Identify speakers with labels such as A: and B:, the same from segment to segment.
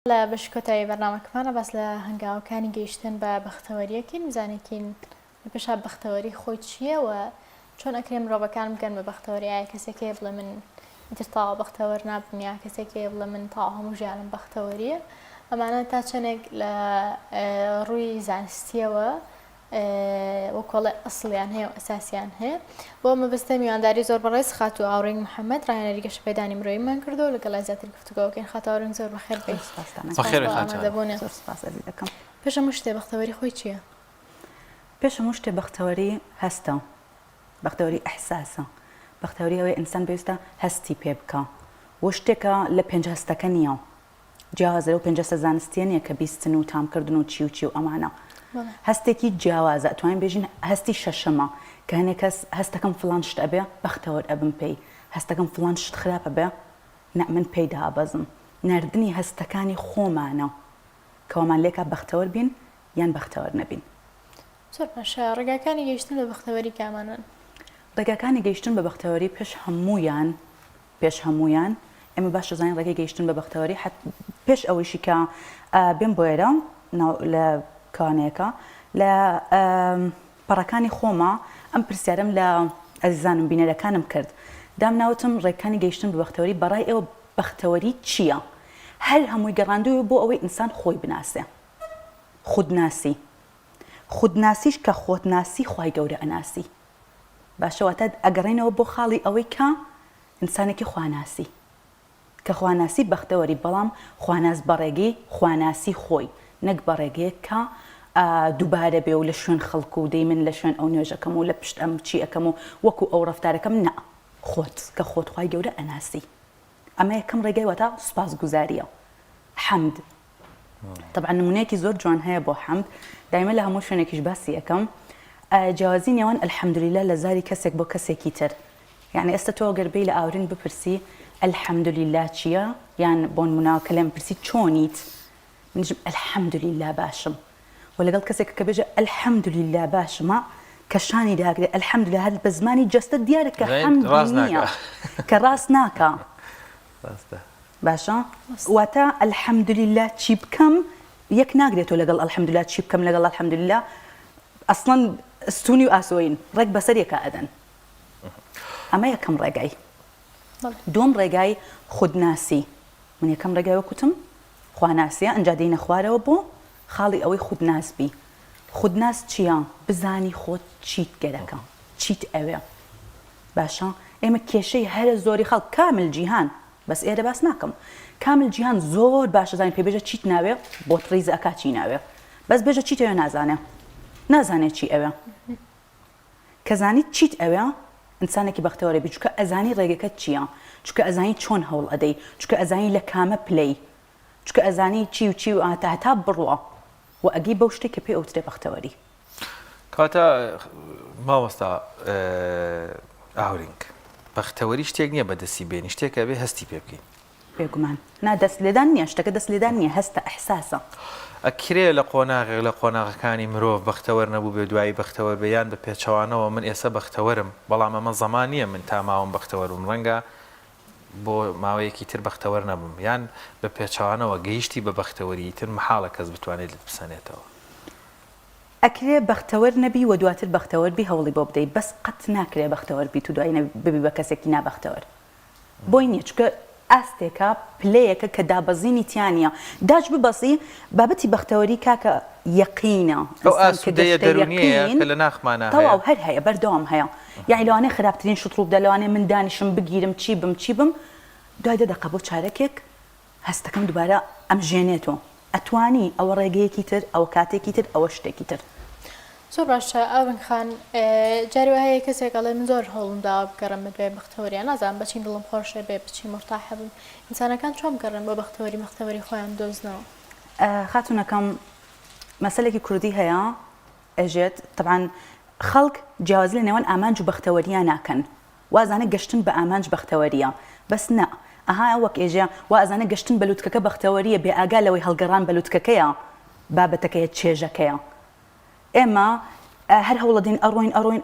A: لا بشكوتای برنامجمان بس لهنگاو کانی گیشتن با بختوری کن زنیکین بشه بختوری خود چیه و چون اکریم رو بکن میکن به بختوری کسی که بلا من ترتاع بختور نبنی کسی که بلا من طاهم وجالم بختوریه اما أنا تاچنك روي زانستيه وكل أصليان هي وأساسيان هي وما بستمي عن داري زور برئيس خاتو أورين محمد راينا ريقش بيداني مروي من كردو لقلا زيات الكفتو كين خاتو أورين زور بخير بي
B: بخير خاتو
C: سپاس عزیزکم.
A: پیش مشته بختوری خوی چیه؟
C: پیش مشته بختوری هستا بختوری احساسا بختوری هوی انسان بیستا هستی پیبکا وشتکا لپنج هستکنیا جوازه و پنج زانستیه که بیستن و تام کردن و چی و امانه هستی کی جوازه توان بیشین هستی ششما که هنکس هستکم فلانشت ابی بختور ابم پی هستکم فلانشت خراب ابی نعمن پیدا بازم نردنی هستکانی خومانه كومان ليك بختور بين يان بختور نبين
A: زۆر باشە ڕێگاکانی گەیشتن بە بەختەوەری کامانن
C: ڕێگاکانی گەیشتن بە بەختەوەری پێش هەموویان ئێمە باش دەزانین ڕێگەی گەیشتن بە بەختەوەری پێش ئەوەیشی کە بێن بۆ ئێرە لە کانەیەکە لە پەڕەکانی خۆمە ئەم پرسیارم لە ئەزیزانم بینەرەکانم کرد دامناوتم ڕێگەکانی گەیشتن بە بەختەوەری بەڕای ئێوە بەختەوەری چییە؟ هەر هەمووی گەڕاندووە بۆ ئەوەی ئینسان خۆی بناسێ خودناسیش کە خۆتناسی خوای گەورە ئەناسی باشەواتە ئەگەڕێنەوە بۆ خاڵی ئەوەی کە ئینسانێکی خواناسی کە خواناسی بەختەوەری بەڵام خواناس بەڕێگەی خواناسی خۆی نەک بەڕێگەیەک کە دووبارە بێ و لە شوێن خەڵکو و دەی من لە شوێن ئەو نوێژەکەم و لە پشت ئەم چی ئەەکەم و وەکو ئەو ڕەفتارەکەم نا خۆت کە خۆت خوای گەورە ئەناسی ئەمە یەکەم ڕێگەی واتە سوپاسگوزاریە حەمد طبعا نمونەیەکی زۆر جوان هەیە بۆ حەمد دایمە لە هەموو شوێنێکیش باسی یەکەم جیاوازی نێوان ئەلحەمدولیلا لە زاری کەسێک بۆ کەسێکی تر یعنی ئێستا تۆ گەربەی لە ئاورین بپرسی ئەلحەمدولیلا چییە یان بۆ نموناوە کە لێم پرسی چۆنیت منیشم ئەلحەمدولیلا باشم و لەگەڵ کەسێک کە بێژە ئەلحەمدولیلا باشمە کە شانی داگرێ ئەلحەمدولیلا هەر بە زمانی جەستە دیارە کە حەمدی نییە کە ڕاست ناکە باشە واتە ئەلحەمدولیلا چی بکەم یەک ناگرێتەوە لەگەڵ ئەلحەمدولیلا چی بکەم لەگەڵ ئەلحەمدولیلا ئەسڵەن ستونی و ئاسۆین ڕێک بەسەرێکە ئەدەن ئەمە یەکەم ڕێگای دووەم ڕێگای خودناسی من یەکەم ڕێگای وەکوتم خواناسیە ئەنجا دێینە خوارەوە بۆ خاڵی ئەوەی خودناس بی خودناس چییە بزانی خۆت چیت گەرەکە چیت ئەوێ باشە ئێمە کێشەی هەرە زۆری خەڵک کامل جیهان بەس ئێرە باس ناکەم کامل جیهان زۆر باشە زانین پێ بێژە چیت ناوێ بۆ ڕیز ئەکا چی ناوێ بەس بێژە چیت ئەوێ نازانێت چی ئەوێ کە زانیت چیت ئەوێ ئینسانێکی بەختەوەرە بی چونکە ئەزانی ڕێگەکەت چییە چونکە ئەزانی چۆن هەوڵ ئەدەی چونکە ئەزانی لە کامە پلەی چونکە ئەزانی چی و هەتا بڕوە و ئەگەی بەو شتێک کە پێی ئەوترێ بەختەوەری
B: کاتە مامۆستا ئاورینگ بەختەوەری شتێک نییە بەدەستی بێنی شتێکە بێ هەستی پێ بکەین
C: بێگومان نا دەست لێدان نییە شتەکە دەست لێدان نییە هەستە ئەحساسە
B: ئەکرێ لە قۆناغەکانی مرۆڤ بەختەوەر نەبوو بێ دوایی بەختەوەر بەیان بە پێچەوانەوە من ئێستا بەختەوەرم بەڵام ئەمە زەمان نییە من تا ماوەم بەختەوەرم ڕەنگە بۆ ماوەیەکی تر بەختەوەر نەبووم یان بە پێچەوانەوە گەیشتی بە بەختەوەری تر محاڵە کەس بتوانێت بسەنێتەوە
C: ئەکرێ بەختەوەر نەبی و دواتر بەختەوەر بی هەوڵی بۆ بدەیت بەس قەت ناکرێ بەختەوەر بیت و دوای ببی بە کەسێکی نابەختەوەر بۆی نییە چونکە ئاستێکە پلەیەکە کە دابەزینی تیانە داش ببەسی بابەتی بەختەوەری کاکە یەقینە
B: لە ناخمانە
C: تەواو هەر هەیە بەردەوام هەیە یعنی لەوانەیە خراپترین شتڕوب دە لەوانەیە من دانیشم بگیرم چی بم دوای دەدەقە بۆ چارەکێک هەستەکەم دووبارە ئەم ژێنێتەوە ئەتوانی ئەوە ڕێگەیەکی تر ئەوە کاتێکی تر ئەوە شتێکی تر
A: زۆر باشە ئەوەن خان جاری هەیە کەسێکەڵێ من زۆر هەوڵم داوا بگەڕم بێ بەختەوەریان نازانم بچین دڵم خۆشە بێ بچی مرتاحە بم ئینسانەکان چۆن بگەڕن بۆ بەختەوەری خۆیان دۆزنەوە
C: خاتونەکەم مەسەلێکی کوردی هەیە ئەژێت طبعاً خەڵک جیاوازی لە نێوان ئامانج و بەختەوەریان ناکەن وازانە گەشتن بە ئامانج بەختەوەریە بەس نە ئەها وەک ئێژە وازانە گەشتن بە لووتکەکە بەختەوەریە بێ ئاگا لەوەی هەڵگەڕان بە لووتکەکەیە بابەتەکەیە چێژەکەیە ئێمە هەر هەوڵەدەین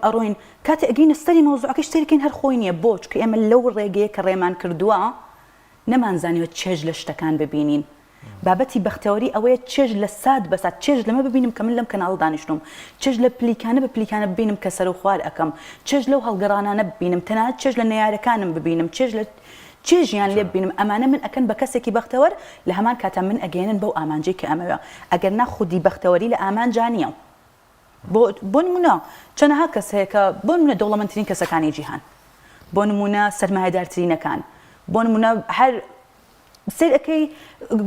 C: ئەڕۆین کاتێ ئەگەینە سەری مەوزوعەکەی شتێکین هەر خۆی نییە بۆ چکە ئێمە لەو ڕێگەیە کە ڕێمان کردووە نەمانزانیوە چێژ لە شتەکان ببینین بابەتی بەختەوەری ئەوەیە چێژ لە ساد بەسات چێژ لەمە ببینم کە من لەم کەناڵ دانیشتم چێژ لە پلیکانە بە پلیکانە ببینم کە سەر و خوار ئەەکەم چێژ لەو هەڵگەڕانانە ببینم تەنانەت چێژ لە نەیارەکانم ببینم چێژیان لێ ببینم ئەمانە من ئەکەن بە کەسێکی بەختەوەر لە هەمان کاتە من ئەگەێنن بەو ئامانجەی کە ئەمەوە ئەگەر نا خودی بەختەوەری لە ئامانجا نییە بۆ نمونە چەندەها کەس هەیە کە بۆ نمونە دەوڵەمەندترین کەسەکانی جیهان بۆ نمونە سەرمایەدارترینەکان بۆ نمونە هەر سەرەکەی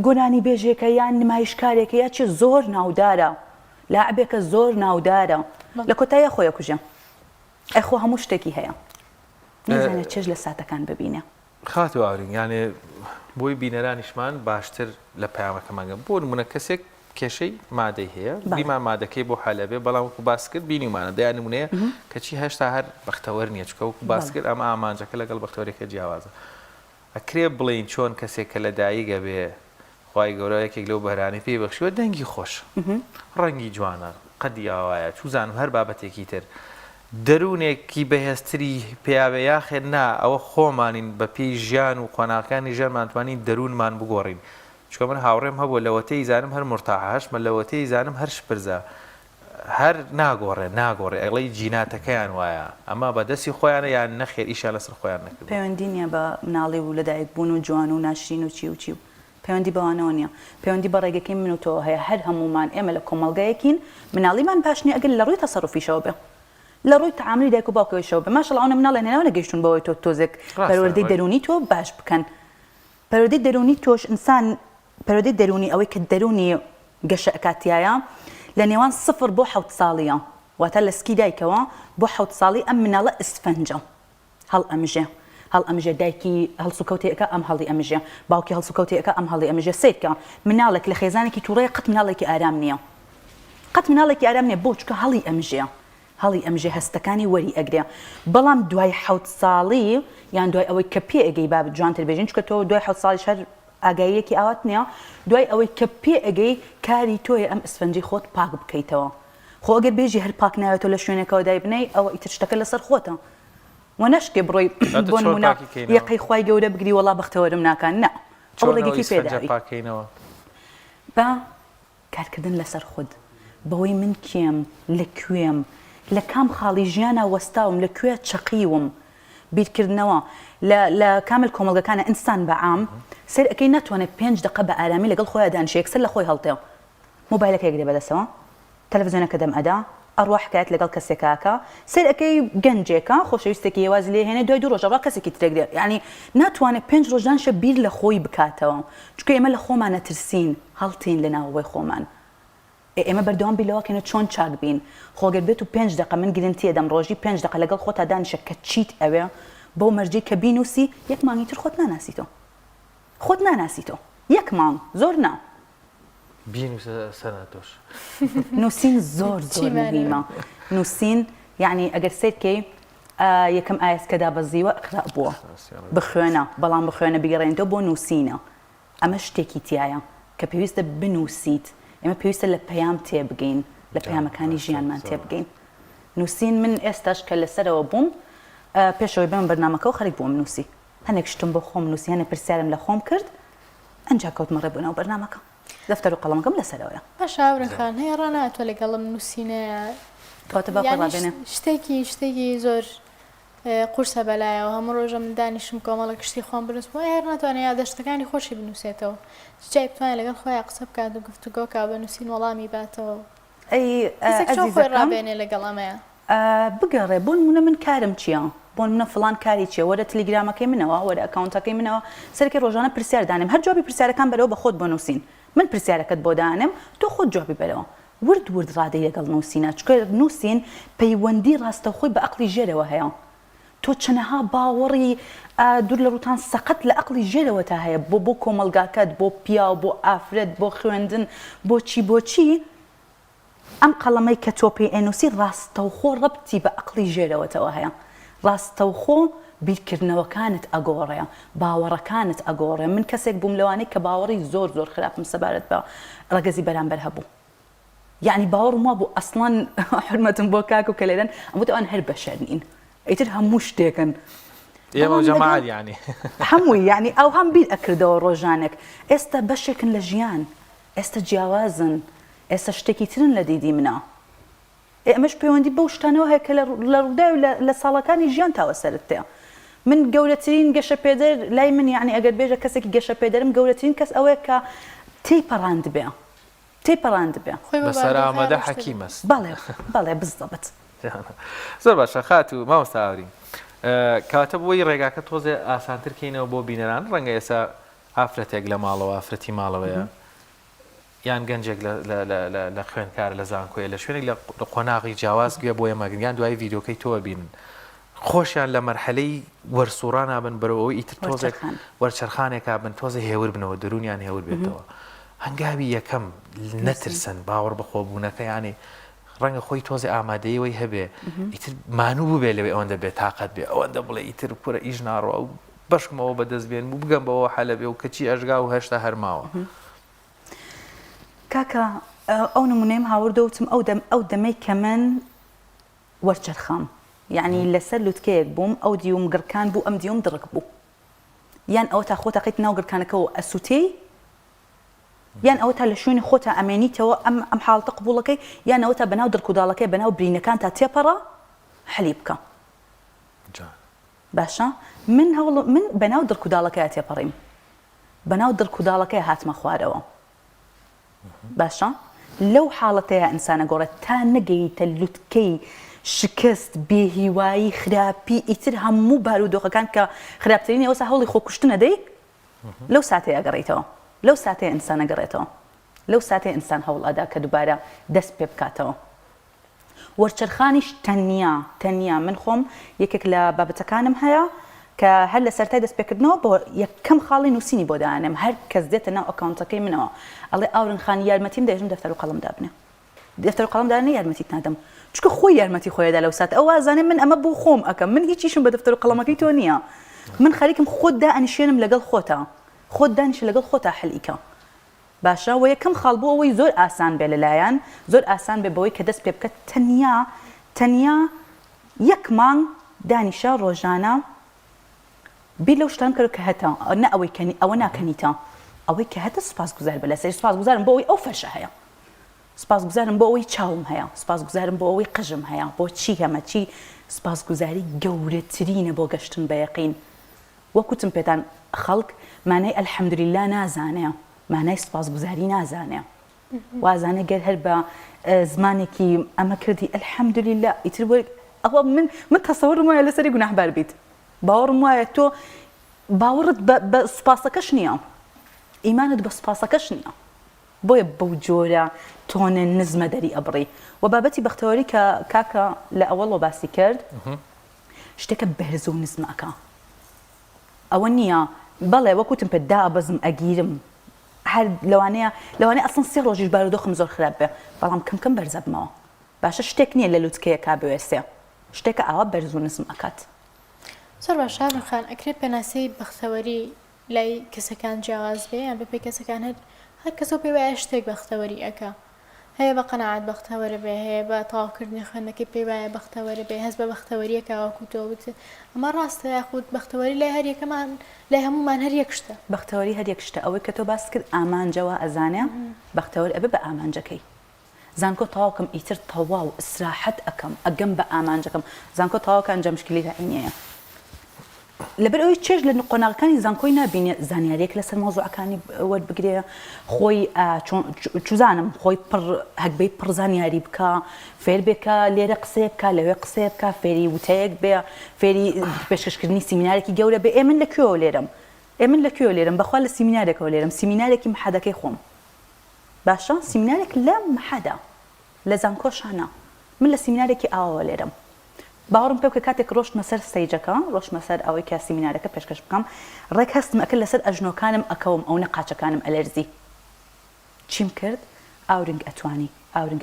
C: گۆنانی بێژێکە یان نمایشکارێکە یا چی زۆر ناودارە لاعبێکە زۆر ناودارە لە کۆتاییە خۆی کوژە ئەخۆ هەموو شتێکی هەیە نزانێت چێژ لە ساتەکان ببینە
B: خاتو ئاورین یانێ بۆی بینەرانیشمان باشتر لە پەیامەکەمانگە بۆ نمونە کەسێک کێشەی مادەی هەیە بیمان مادەکەی بۆ حالەبێ بەڵام وەکو باس کرد بینیمانە دەیان نمونەیە کەچی هێشتا هەر بەختەوەر نییە چکە وەکو باس کرد ئەمە ئامانجەکە لەگەڵ بەختەوەرێکە جیاوازە ئەکرێ بڵین چۆن کەسێک کە لە داییگە بێ خی گەورە یەکێک لەو بەرانی پێی بەخشیوە دەنگی خۆش ڕەنگی جوانە قەدیاوایە چوزانم هەر بابەتێکی تر دەروونێکی بەهێزتری پیاوێ یاخێ نا ئەوە خۆمانین بە پێی ژیان و قۆناغەکانی ژەرمانتوانین دەروونمان بگۆڕین چکە من هاوڕێم هەبوو لەوەتەی زانم هەر مرتاحاش من لەوەتەی زانم هەر شپرزە هەر ناگۆڕێ ئەڵی جیناتەکەیان وایە ئەمە بە دەستی خۆیانە یان نەخێر ئیشان لەسەر خۆیان نەکرد
C: پەیوەندی نییە بە مناڵی و لەدایک بوون و جوان و ناشرین و چی و چی و پەیوەندی بەوانەوە نییە پەیوەندی بە ڕێگەکەی من و تۆ هەیە هەر هەمومان ئێمە لە کۆمەڵگایەکین مناڵیمان باش نییە ئەگەر لە ڕووی تەسەڕوفیشەوە بێ لە ڕووی تەعاملی دایک و باوکەوەیشەوە بێ ماشەڵڵا ئەوە مناڵ لەنێنەوە نەگەیشتون بەوەی تۆ تۆزێک پەروەردەی دەرونی تۆ باش بکەن پەروەردەی دەرونی تۆش ئینسان پەروەردەی دەرونی ئەوەی کە دەرونی گەشە ئەکاتیایە لە نێوان 0 بۆ 7 ساڵیە واتە لە سکی دایکەوە بۆ 7 ساڵی ئەم مناڵە ئسفەنجە هەڵ ئەمژێ دایکی هەڵسوکەوتێکەکە ئەم هەڵی ئەمژێ باوکی هەڵسوکەوتێکەکە ئەم هەڵی ئەمژێ سیرکە مناڵێک لە خێزانێکی تووڕەیە قەت مناڵێکی ئارام نییە قەت مناڵێکی ئارام نییە بۆ چکە هەڵی ئەمژێ هەستەکانی وەری ئەگرێ بەڵام دوای 7 ساڵی یان دوای ئەوەی کە پێ ئەگەی با جوانتر بێژین چکە تۆ دوای 7 ساڵی شەر ئاگاییەکی ئاوات نییە دوای ئەوەی کە پێ ئەگەی کاری تۆیە ئەم ئسفەنجی خۆت پاک بکەیتەوە خۆ ئەگەر بێژی هەر پاک ناوێتەوە لە شوێنێکەوە دای بنەی ئەوە ئیتر شتەکە لەسەر خۆتە و نەشکێ بڕۆی بۆ نمونە یەقەی خوای گەورە بگری وەڵا بەختەوەرم ناکان نا ئەو ڕێگەکی پێداوی بە کارکردن لەسەر خود بەوەی من کێم لەکوێم لە کام خاڵی ژیانە وەستاوم لەکوێ چەقیوم بیرکردنەوە لە کامل کۆمەڵگەکانە ئینسان بەعام سەر ئەەکەی ناتوانێت 5 دقە بە ئارامی لەگەڵ خۆیان دانیشێک سەر لە خۆی هەڵتێ مۆبایلەکە یەکدێ بەدەسەوە تەلەڤیزیۆنەکە دەم ئەدا ئەڕوا حکایەت لەگەڵ کەسێکاکە سەر ئەەکەی گەنجێکە خۆشەویستێکی هێوازی لێ هێنێ دوای 2 ڕۆژەڕا کەسێکی ترێک دێ یعنی ناتوانێت 5 ڕۆژدانشە بیر لە خۆی بکاتەوە چکە ئێمە لە خۆمان نەترسین هەڵتین لە ناوەوەی خۆمان ئێمە بەردەوام بیلەوەکەنە چۆن چاک بین خۆگەر بێت و 5 دقە من گرنتیە دەم ڕۆژی 5 دقە لەگەڵ خۆتا دانیشە کە چیت ئەوێ بۆ مەرجەی کە بینوسی یەک مانگی تر خۆت ناناسیتەوە یەک مانگ زۆر نا
B: بینوسە سەناتۆش
C: نووسین زۆر مهمە نووسین یعنی ئەگەر سێتکەی یەکەم ئایسکەدا بەزیوە ئەقرا بووە بخوێنە بەڵام بخوێنە بگەڕێنەوە بۆ نووسینە ئەمە شتێکی تایە کە پێویستە بنووسیت ئێمە پێویستە لە پەیام تێبگەین لە پەیامەکانی ژیانمان تێبگەین نووسین من ئێستاش کە لەسەرەوە بووم پێشەوەی بم بەرنامەکەەوە خەریک بووم نووسی هەنێک شتم بۆ خۆم نووسی هەنێک پرسیارم لە خۆم کرد ئەنجا کەوتمە ڕێبوونەوە بەرنامەکە دەفتەر و قەڵەمەکەم لەسەرەوەیە
A: باش ئاورەخان هەیە ڕاناتوە لەگەڵم نووسینەیە
C: کەواتە باوەڕ ڕابێنێ
A: شتێکی زۆر قورسە بەلایەوە هەموو ڕۆژە من دانیشم کۆمەڵە کشتی خۆم بنووسم هەر ناتوانێت یادەشتەکانی خۆشی بنووسێتەوە جای بتوانێت لەگەڵ خۆیان قسە بکات و گفتوگۆکا بە نووسین وەڵامی باتەوە خۆی ڕابێنێ لەگەڵ ئەمەیە
C: بگەڕێ بۆ نمونە من کارم چییە بۆ منە فڵان کاری چیە وەرە تەلیگرامەکەی منەوە وەرە ئەکاونتەکەی منەوە سەرکی ڕۆژانە پرسیار دانم هەر جوابی پرسیارەکان بەرەوە بە خۆت بۆ نووسین من پرسیارەکەت بۆ دانم تۆ خۆت جوابی بەرەوە ورد ڕادەی لەگەڵ نووسینە چکە نووسین پەیوەندی ڕاستەوخۆی بە عەقڵی ژێرەوە هەیە تۆ چەنەها باوەڕی دوور لە ڕوتان سەقەت لە عەقڵی ژێرەوە تا هەیە بۆ کۆمەلگاکەت بۆ پیا بۆ ئافرەت بۆ خوێندن بۆ چی ئەم قەڵەمەی کە تۆ پێی ئەنووسی ڕاستەوخۆ ڕەبتی بە عەقڵی ژێرەوەتەوە هەیە ڕاستەوخۆ بیرکردنەوەکانت ئەگۆڕەیە باوەڕەکانت ئەگۆڕێ من کەسێک بووم لەوانەی کە باوەڕی زۆر خراپم سەبارەت بە ڕەگەزی بەرامبەر هەبوو یعنی باوەڕم وا بوو ئەسڵان حرمەتم بۆ کاک و کە لێرەن ئەموو ئەوان هەر بەشەر نین ئیتر هەموو شتێکن
B: ئێمە جەماعەت یعنی
C: هەمووی یعنی ئەو هەم بیر ئەکردەوە ڕۆژانێک ئێستا بەشێکن لە ژیان ئێستا جیاوازن ئێستا شتێکی ترن لە دیدی منە ئێمەش پەیوەندی بەو شتانەوە هەیە کە لە ڕووداوی لە ساڵەکانی ژیان تاوە سەرت تێ من گەورەترین گەشە پێدەر لای من یعنی ئەگەر بێژە کەسێکی گەشە پێدەرم گەورەترین کەس ئەوەیە کە تێپەڕاند بێ
B: بەسەر ئامادە حەکیمەست
C: بەڵێ بزدەبت
B: زۆر باشە خات و مامۆستاوری کاتە بۆی ڕێگاکە تۆزێ ئاسانترکەینەوە بۆ بینەران ڕەنگە ئێستا ئافرەتێک لە ماڵەوە ئافرەتی ماڵەوەیە یان گەنجێک لە خوێنکار لە زانکۆیە لە شوێنێک لە قۆناغی جیاواز گوێ بۆ ئێمەگریان دوای ڤیدۆکەی تۆ بینن خۆشیان لە مەرحەلەی وەرسوڕان بن بەرەوەی ئیتر تۆزێک وەرچەرخانێکا بن تۆزە هێور بنەوە دەرونیان هێور بێتەوە هەنگاوی یەکەم نەترسن باوەڕ بەخۆبوونەکە یانی ڕەنگە خۆی تۆزی ئامادەیەوەی هەبێ ئیتر مانوو ببێ لەوێ ئەوەندە بێ تااقەت بێ ئەوەندە بڵێ ئیتر پورە ئیش ناڕەوە و بەشکمەوە بەدەست بێن و بگەم بەوە حەلە بێ و کەچی ئەژگا و هێشتا هەرماوە
C: کاکە ئەو نمونەیەم هاوردەوتم ئەو دەمەی کە من وەرچەرخام یعنی لەسەر لوتکەیەک بووم ئەو دیوم گڕکان بوو ئەم دیوم دڕک بوو یان ئەوە تا خۆتەقیت ناو گڕکانەکەەوە ئەسووتەی یان ئەوە تا لە شوێنی خۆتە ئەمێنیتەوە ئەم حاڵتە قبوڵەکەی یان ئەوە تا بەناو دڕکوداڵەکەی بەناو برینەکان تا تێپەڕە حەلی بکە باشە من بەناو دڕکوداڵەکەی تێپەڕیم بەناو دڕکوداڵەکەی هاتمە خوارەوە باشە لەو حاڵەتەیە ئینسانە گۆڕێت تا نەگەیتە لوتکەی شکست بێهیوایی خراپی ئیتر هەموو بارودۆخەکان کە خراپترینی ئەوسا هەوڵی خۆکوشتنە دەی لەو ساتەیە ئەگەڕێیتەوە لەو ساتەیە ئینسان ئەگەڕێتەوە لەو ساتەیە ئینسان هەوڵ ئەدا کە دووبارە دەست پێ بکاتەوە وەرچەرخانیش تەنیا من خۆم یەکێک لە بابەتەکانم هەیە کە هەر لە سەرای دەست پێکردنەوە بۆ یەکەم خاڵی نووسینی بۆ دانم هەر کەس دێتە ناو ئەکاونتەکەی منەوە ئەڵێ ئاورن خانی یارمەتیم دەژم دەفتەر و قەڵەم دابنێ دەفتەر و قەڵەم دانێ یارمەتیت نادەم چونکە خۆی یارمەتی خۆیدا لەو سات ئەوە ئازانێ من ئەمە بۆ خۆم ئەەکەم من هیچیشم بە دەفتەر و قەڵەمەکەی تۆ نییە من خەریکم خۆت دائەنیشێنم لەگەڵ خۆت دانیش لەگەڵ خۆتا حەلیکە باشە و یەکەم خاڵ بۆ ئەوەی زۆر ئاسان بێ لەلایەن زۆر ئاسان بێ بەوەی کە دەست پێ بکات تەنیا یەک مانگ دانیشە ڕۆژانە بیر لەو شتان کە هەتا نە ئەوەی کەنی ئەوە ناکەنیتە ئەوەی کە هەتا سوپاسگوزار بە لەسەر سوپاسگوزارم بۆ ئەوەی ئەو فەرشە هەیە سوپاسگوزارم بۆ ئەوەی چاوم هەیە سوپاسگوزارم بۆ ئەوەی قژم هەیە بۆ چی هەمە چی سوپاسگوزاری گەورەترینە بۆ گەشتن بە یەقین وەکوتم پێتان خەڵک مانای ئەلحەمدولیلا نازانێ مانای سوپاسگوزاری نازانێ وازانێ گەر هەر بە زمانێکی ئەمە کردی ئەلحەمدولیلا ئیتر ئەوە من تەسەوڕم وایە لەسەری گوناحبار بیت باوەڕم وایە تۆ باوەڕت بە سوپاسەکەش نییە ئیمانت بە سوپاسەکەش نییە بۆیە بەو جۆرە تۆنە نزمە دەری ئەبڕی و بابەتی بەختەوەری کە کاکە لە ئەوەڵۆ باسی کرد شتێکە بەهێز و نزمەکە ئەوە نییە بەڵێ وەکوتم پێ دابەزم ئەگیرم هەر لەوانەیە ئەسڵ سێ ڕۆژیش بارودۆخم زۆر خراپ بێ بەڵام کەم بەرزە بمەوە باشە شتێک نییە لە لوتکەیە کا بوێسێ شتێکە ئاوا بەرز و نزم ئەکات
A: زۆر باشە خان ئەکرێت پێناسی بەختەوەری لای کەسەکان جیاواز بێ یان بەپێی کەسەکان هەر کەسەوە پێی وایە شتێک بەختەوەری ئەکا هەیە بە قەناعەت بەختەوەرە بێ هەیە بە تەواوکردنی خوێندنەکەی پێی وایە بەختەوەرە بێ هەست بە بەختەوەریەکە وەکوتەوە ئەمە ڕاستە یاخود بەختەوەری لای هەر یەکەمان لای هەمومان هەر یەک شتە
C: بەختەوەری هەر یەک شتە ئەوەی کە تۆ باس کرد ئامانجەوە ئەزانێ بەختەوەر ئەبێ بە ئامانجەکەی زانکۆ تەواوکەم ئیتر تەواو ئیسراحەت ئەەکەم ئەگەم بە ئامانجەکەم زانکۆ تەواوکان جەمشکلی عینەیە لەبەر ئەوەی چێژ لە قۆناغەکانی زانکۆی نابینێ زانیاریەک لەسەر مۆزوعەکانی وەربگرێ خۆی چوزانم خۆی هەکبەی پڕ زانیاری بکە فێر بێکە لێرە قسێ بکە لەوێ قسێ بکە فێری وتەیەک بێ فێری پێشکەشکردنی سیمینارێکی گەورە بێ ئێمن لەکوێوە لێرم بەخوا لە سیمینارێکەوە لێرم سیمینارێکی محەدەکەی خۆم باشە سیمینارێک لە محەدە لە زانکۆشانە من لە سیمینارێکی ئاوەوە لێرم باوەڕم پێ بکە کاتێک ڕۆشتمە سەر ستەیجەکە ڕۆشتمە سەر ئەوەی کە سیمینارەکە پێشکەش بکەم ڕێک هەستم ئەکرد لەسەر ئەژنۆکانم ئەکەوم ئەو نەقاچەکانم ئەلەرزی چیم کرد ئاورنگ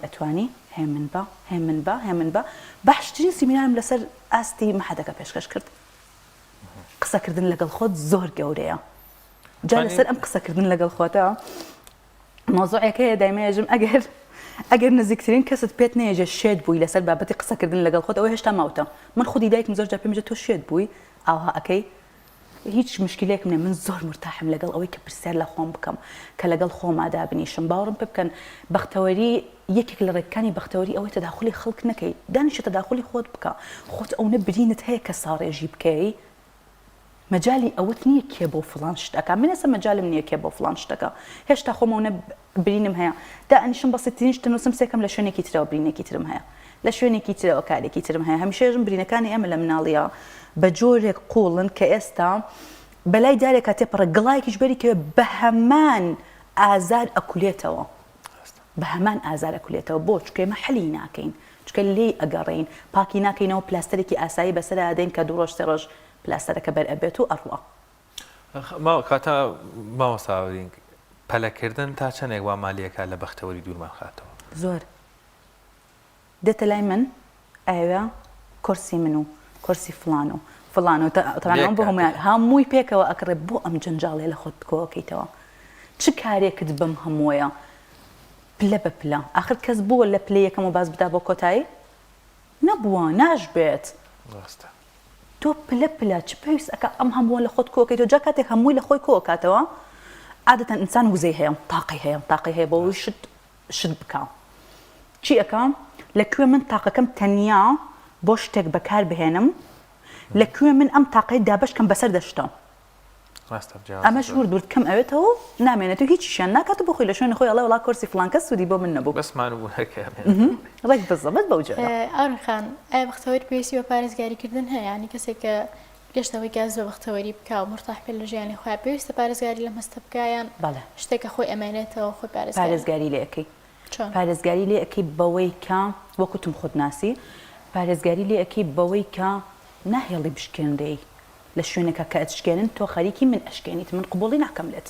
C: ئەتوانی هێمن بە باشترین سیمینارم لەسەر ئاستی محەدەکە پێشکەش کرد قسەکردن لەگەڵ خۆت زۆر گەورەیە جا لەسەر ئەم قسەکردن لەگەڵ خۆتە مۆزوعەکەیە دایمەیەژم ئەگەر نزیکترین کەست پێت نەیەژە شێت بووی لەسەر بابەتی قسەکردن لەگەڵ خۆت ئەوە هێشتا ماوتە من خودی دایکم زۆر جا پێم تۆ شێت بووی ئاها ئەەکەی هیچ مشکلێک منە من زۆر مرتاحم لەگەڵ ئەوەی کە پرسیار لە خۆم بکەم کە لەگەڵ خۆمادا بنیشم باوەڕم پێ بکەن بەختەوەری یەکێک لە ڕێکەکانی بەختەوەری ئەوەی تەداخلی خەڵک نەکەی دانیشە تەداخلی خۆت بکە خۆت ئەوە برینت هەیە کە ساڕێژی بکەی مەجای ئەوت نییە کێ بۆ فڵان شتەکە من ئێستا مەجالم نییە کێ بۆ فڵان شتەکە هێشتا خۆمەونە برینم هەیە دا ئەنیشم بەسیترین شتە نووسم سێکەم لە شوێنێکی ترەوە برینێکی ترم هەیە لە شوێنێکی ترەوە کارێکی ترم هەیە هەمیشێژم برینەکانی ئێمە لە مناڵیە بە جۆرێک قوڵن کە ئێستا بەلای دارێکە تێپەڕە گڵایەکیش بەری کە بە هەمان ئازار ئەکولێتەوە بە هەمان ئازار ئەکولێتەوە بۆ چکە ئێمە حەلی ناکەین چکە لێ ئەگەڕین پاکی ناکەینەوە پلاستەرێکی ئاسایی بەسەر ئادەین کە دوو ڕۆژ سێ ڕۆژ پلاستەرەکە بەر ئەبێت و ئەڕوە
B: کاتە ماوەساوەرین پەلەکردن تا چەندێک وا مالیەکە لە بەختەوەری دوورمان خاتەوە
C: زۆر دێتە لای من ئاوە کورسی من و کورسی فڵان و فڵان و تەوانەوە بۆ هەمویان هەمووی پێکەوە ئەکڕێ بۆ ئەم جەنجاڵێ لە خۆت کۆکەیتەوە چ کارێکت بم هەموویە پلە بە پلە آخر کەس بووە لە پلەیەکەم و باز بدا بۆ کۆتایی نەبووە ناشبێت تۆ پلە پلە چ پێویست ئەکە ئەم هەمووە لە خۆت کۆکەیتەوە جا کاتێک هەمووی لە خۆی کۆکاتەوە عادەتەن ئینسان وزەی هەیە تاقی هەیە بۆ شت بکە چی ئەەکەم لەکوێ من تاقەکەم تەنیا بۆ شتێک بەکار بهێنم لەکوێ من ئەم تاقەی دابشکەم بەسەر دەشتە ئەمە ژوور دوور کەم ئەوێتەوە نامێنێت و هیچیشیان ناکات بۆ خۆی لە شوێنە خۆی ئەڵێ وڵا کۆرسی فڵان کەس سوودی بۆ من نەبوو
B: بەسمان بوو
C: ڕێک بزەبەت بەو جۆرە
A: ئەڕخان ئایا بەختەوەری پێویستی بە پارێزگاریکردن هەیە ینی کەسێک کە گەشتەوەی گاز بە بەختەوەری بکە و مرتاح پێ لە ژیانی خۆیان پێویستە پارێزگاری لە مەستە بکایان
C: بەڵێ
A: شتێکە خۆی ئەمێنێتەوە خۆی
C: پارێزگاری لێ ئەەکەی پارێزگاری لێ ئەەکەی بەوەی کە وەکوتم خۆتناسی پارێزگاری لێ ئەەکەی بەوەی کە ناهێڵی بشکێندەی لە شوێنێکە کە ئەشکێنن تۆ خەریکی من ئەشکێنیت من قبوڵی ناکەم لێت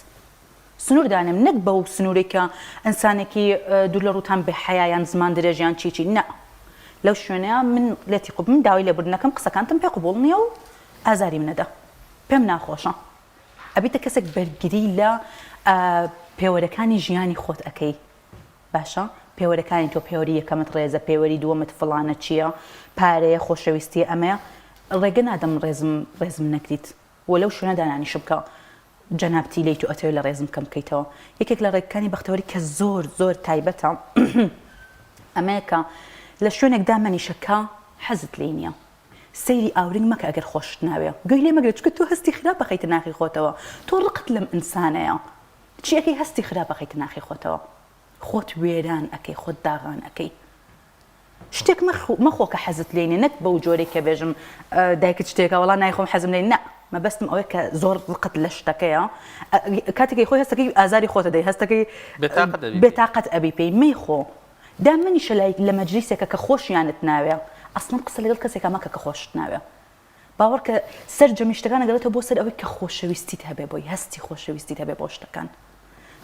C: سنوور دانم نەک بەو سنوورێکە ئەنسانێکی دوور لە ڕووتان بە حەیان زمان درێژیان چیچی نە لەو شوێنەیە من لێتی قوب من داوای لێبوردنەکەم قسەکانتم پێ قبوڵ نییە و ئازاری منەدا پێم ناخۆشە ئەبیتە کەسێک بەرگری لە پێوەرەکانی ژیانی خۆت ئەەکەی باشە پێوەرەکانی تۆ پێوەری یەکەمت ڕێزە پێوەری دووەمت فڵانە چییە پارەیە خۆشەویستی ئەمەیە ڕێگە نادەم ڕێزم نەکریت وە لەو شوێنە دانانیش بکە جەنابتی لیت و ئەتەوێت لە ڕێزم کەم بکەیتەوە یەکێک لە ڕێگەکانی بەختەوەری کە زۆر زۆر تایبەتە ئەمەیە کە لە شوێنێکدا مەنیشەکە حەزت لێ نییە سەیری ئاورنگ مەکە ئەگەر خۆشت ناوێ گوێی لێ مەگرێت چکە تۆ هەستی خراپ بەخەیتە ناخی خۆتەوە تۆ ڕقت لەم ئینسانەیە چیەکەی هەستی خراپ بەخەیتە ناخی خۆتەوە خۆت وێران ئەەکەی خۆت داغان ئەەکەی شتێک مەخۆ کە حەزت لێنێ نەک بەو جۆرێک کە بێژم دایکت شتێکە وڵا نایخۆم حەزم لێ نە مەبەستم ئەوەیە کە زۆر ڕقت لە شتەکەیە کاتێکی خۆی هەستەکەی ئازاری خۆتە دەی هەستەکەی بێتاقەت ئەبی پێی مەیخۆ دا منیشە لای لە مەجلیسێکە کە خۆشیانت ناوێ ئەسڵم قسە لەگەڵ کەسێکە مەکە کە خۆشت ناوێ باوەڕ کە سەر جەمیشتەکان ئەگەڵێتەوە بۆ سەر ئەوەی کە خۆشەویستیت هەبێ بۆی هەستی خۆشەویستیت هەبێ بۆ شتەکان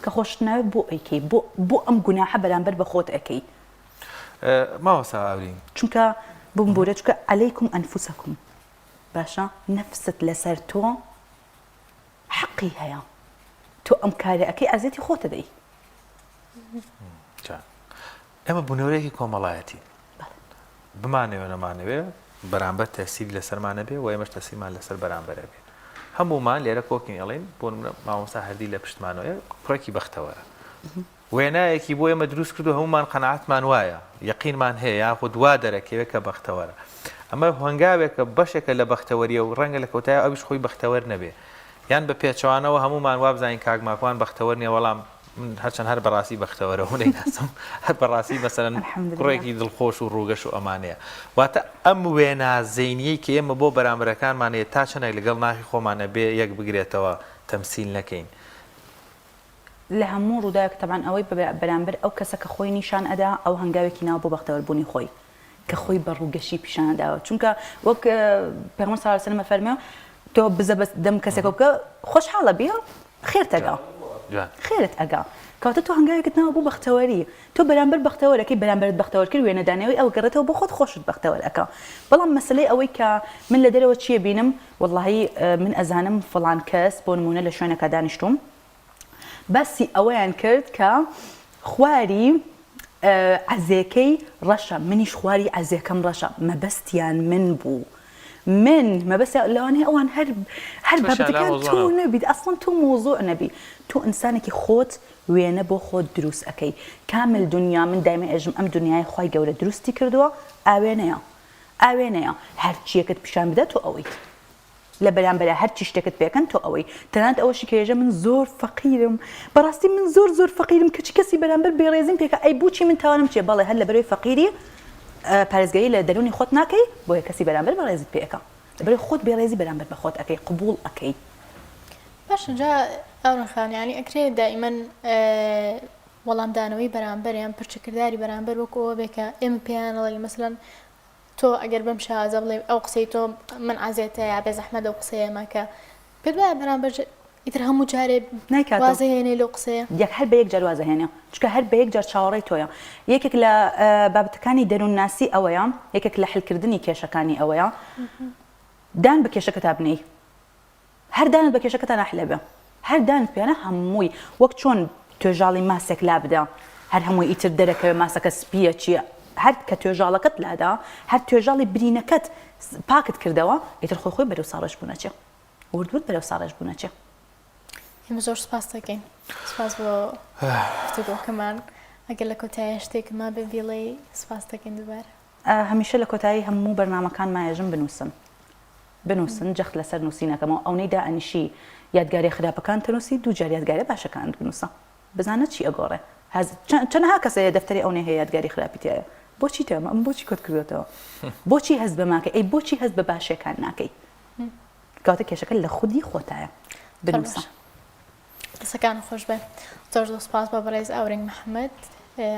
C: کە خۆشت ناوێ بۆ ئەیکەی بۆ ئەم گوناحە بەرامبەر بە خۆت ئەەکەی
B: ماوەسا ئاورین
C: چونکە بمبورە چکە عەلەیکم ئەنفوسەکم باشە نەفست لەسەر تۆ حەقی هەیە تۆ ئەم کارە ئەەکەی ئازێتی خۆتە دەی
B: ئێمە بوونەوەرێکی کۆمەڵایەتی بمانەوێ نەمانەوێ بەرامبەر تەسیری لەسەرمانە بێ و ئێمەش تەسیرمان لەسەر بەرامبەرە بێ هەموومان لێرە کۆکین ئەڵێن بۆ مامۆستا هەردی لە پشتمانەوەی کوڕێکی بەختەوەرە وێنایەکی بۆ ئێمە دروست کردو هەمومان قەناعەتمان وایە یەقینمان هەیە یاخود وا دەرەکەوێت کە بەختەوەرە ئەمە هەنگاوێکە بەشێکە لە بەختەوەریە و ڕەنگە لە کەوتای ئەویش خۆی بەختەوەر نەبێ یان بە پێچەوانەوە هەمومان وابزانین کاکماکوان بەختەوەر نیە وەڵام هەرچەند هەر بەڕاستی بەختەوەرە هەونەی ناسم هەر بەڕاستی مەسەلەن کوڕێکی دڵخۆش و ڕووگەش و ئەمانەیە واتە ئەم وێنازەینیەی کە ئێمە بۆ بەرامبەرەکانمانەیە تا چەندێک لەگەڵ ناخی خۆمانە بێ یەک بگرێتەوە تەمسیل نەکەین
C: لە هەموو ڕووداوێک تەبان ئەوەی بەرامبەر ئەو کەسە کە خۆی نیشان ئەدا ئەو هەنگاوێکی ناو بۆ بەختەوەربوونی خۆی کە خۆی بە ڕووگەشی پیشانداوە چونکە وەک پێغەمبەر صلی الله علیه و سلم فەرمێ تۆ بزە بە دەم کەسێک بکە خۆشحاڵە بێ خێرت ئەگا خێرت ئەگا کەواتە تۆ هەنگاوێکت ناوە بۆ بەختەوەری تۆ بەرامبەر بەختەوەرەکەی بەرامبەرت بەختەوەر کرد وێنەدانەوەی ئەو گەڕێتەوە بۆ خۆت خۆشت بەختەوەر ئەکا بەڵام مەسلەی ئەوەی کە من لە دەرەوە چیە بینم وەڵڵاهی من ئەزانم فڵان کەس بۆ نمونە لە شوێنەکە دانیشتوم باسی ئەوەیان کرد کە خواری عەزیەکەی ڕەشە منیش خواری عەزیەکەم ڕەشە مەبەستیان من بوو من ما بس لەوانەیە ئەوان هەر
B: تووشیان لا
C: بابەتەکان
B: مۆزوع
C: تو
B: نەبێت.
C: نەبیت ئەسڵەن تو مۆزوع نەبی تو ئینسانێکی خۆت وێنە بۆ خۆت دروست ئەەکەی کامل دنیا من دایمە ئێژم ئەم دنیای خی گەورە دروستی کردووە ئاوێنەیە هەرچیەکەت پیشان بدە تۆ ئەوەیت لە بەرامبەر هەرچی شتێکت پێکەن تۆ ئەوەی تەنانەت ئەوەشی کێژە من زۆر فەقیرم بەڕاستی من زۆر فەقیرم کەچی کەسی بەرامبەر بێڕێزیم پێکە ئەی بۆچی من تاوانم چێ بەڵێ هەر لە بەرەوەی فەقیری پارێزگایی لە دەرونی خۆت ناکەی بۆ کەسی بەرامبەر بەڕێزت پێەکە لەبەرەوەی خۆت بێڕێزی بەرامبەر بە خۆت ئەەکەی قبول ئەەکەی
A: باش جا ئەوڕخان ینی ئەکرێ دائیمەن وەڵامدانەوەی بەرامبەریان پرچەکردداری بەرامبەر وەکەوە بێکە ئێمە پێیانەڵی مەسەن تۆ ئەگەر بەم شازە بڵێ ئەو قسەی تۆ من عزیێتە یا بێ زەحمەت ئەو قسەیە ماکە پێت وایە بەرامبەر ئیتر هەموو جارێ وازەهێنێ لەو قسەیە
C: یەک هەر بە یەک جار وازەهێنێ چکە هەر بە یەک جار چاوەڕێی تۆیە یەکێک لە بابەتەکانی دەروونناسی ئەوەیە یەکێک لە حلکردنی کێشەکانی ئەوەیە دان بە کێشەکە تا بنەی هەر دانت بە کێشەکە تا ناحلە بێ هەر دانت پێیانە هەمووی وەک چۆن توێژاڵی ماسێک لا بدە هەر هەمووی ئیتر دەرەکەوێ ماسەکە سپیە چییە هەر کە توێژاڵەکەت لادا هەر توێژاڵی برینەکەت پاکت کردەوە ئیتر خۆی بەرەو ساڕێژ بوونەچێ وردبوت بەرەو ساڕێژ بوونەچێ
A: ئێمە زۆر سپاس دەکەین سپاس بۆ گفتوگۆکەمان ئەگەر لە کۆتایی شتێکما ببیڵێ سپاس دەکەین دووبارە
C: هەمیشە لە کۆتایی هەموو بەرنامەکان مایەژم بنووسن جەخت لەسەر نووسینەکەمەوە ئەوەی دائنیشی یادگاری خراپەکان تەنووسی دوو جار یادگاری باشەکان بنووسە بزانە چی ئەگۆڕێ چەندها کەسەیە دەفتەری ئەوەی هەیە یادگاری خراپی تایە بۆچی تێمە ئەم بۆچی کۆت کردوێتەوە بۆچی هەست بە ماکە ئەی بۆچی هەست بە باشەکان ناکەی کاتە کێشەکە لە خودی خۆتایە بنووسە
A: قسەکان خۆش بێ زۆر سپاس بە بەڕێز ئەورنگ محەممەد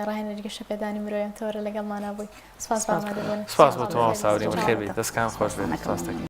A: ڕاهێنەری گەشە پێدانی مرۆیان تۆرە لەگەڵمانە بووی سپاس
B: سپاس بۆ تۆ ساوری بەخێر بیت دەستکان خۆش بێت